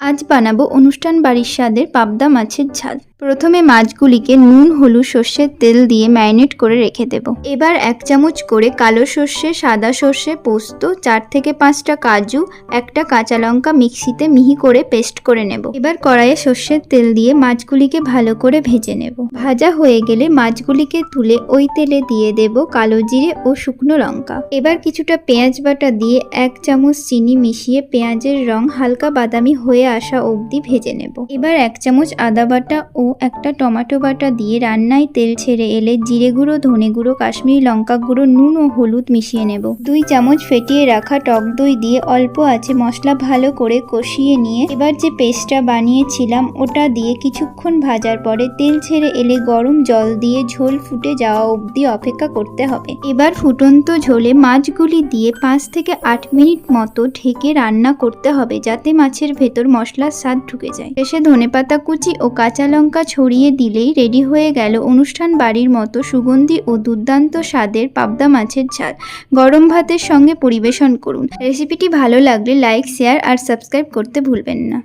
আজ বানাবো অনুষ্ঠান বাড়ির স্বাদের পাবদা মাছের ঝাল। প্রথমে মাছগুলিকে নুন, হলুদ, সর্ষের তেল দিয়ে ম্যারিনেট করে রেখে দেব। এবার 1 চামচ করে কালো সর্ষে, সাদা সর্ষে, পোস্ত, 4 থেকে 5টা কাজু, একটা কাঁচা লঙ্কা মিক্সিতে মিহি করে পেস্ট করে নেব। এবার কড়াইয়ে সর্ষের তেল দিয়ে মাছগুলিকে ভালো করে ভেজে নেব। ভাজা হয়ে গেলে মাছগুলিকে তুলে ওই তেলে দিয়ে দেব কালো জিরে ও শুকনো লঙ্কা। এবার কিছুটা পেঁয়াজ বাটা দিয়ে 1 চামচ চিনি মিশিয়ে পেঁয়াজের রং হালকা বাদামি হয়ে আসা অবধি ভেজে নেব। এবার 1 চামচ আদা বাটা ও একটা টমেটো বাটা দিয়ে রান্নায় তেল ছেড়ে এলে জিরে গুঁড়ো, ধনে গুঁড়ো, কাশ্মীরি লঙ্কা গুঁড়ো, নুন ও হলুদ মিশিয়ে নেব। 2 চামচ ফেটিয়ে রাখা টক দই দিয়ে অল্প আঁচে মশলা ভালো করে কষিয়ে নিয়ে এবার যে পেস্টটা বানিয়েছিলাম ওটা দিয়ে কিছুক্ষণ ভাজার পরে তেল ছেড়ে এলে গরম জল দিয়ে ঝোল ফুটে যাওয়া অবধি অপেক্ষা করতে হবে। এবার ফুটন্ত ঝোলে মাছগুলি দিয়ে 5 থেকে 8 মিনিট মতো ঢেকে রান্না করতে হবে যাতে মাছের ভেতর মশলার স্বাদ ঢুকে যায়। শেষে ধনেপাতা কুচি ও কাঁচা লঙ্কা ছড়িয়ে দিলেই রেডি হয়ে গেল অনুষ্ঠান বাড়ির মতো সুগন্ধি ও দুর্দান্ত স্বাদের পাবদা মাছের ঝাল। গরম ভাতের সঙ্গে পরিবেশন করুন। রেসিপিটি ভালো লাগলে লাইক, শেয়ার আর সাবস্ক্রাইব করতে ভুলবেন না।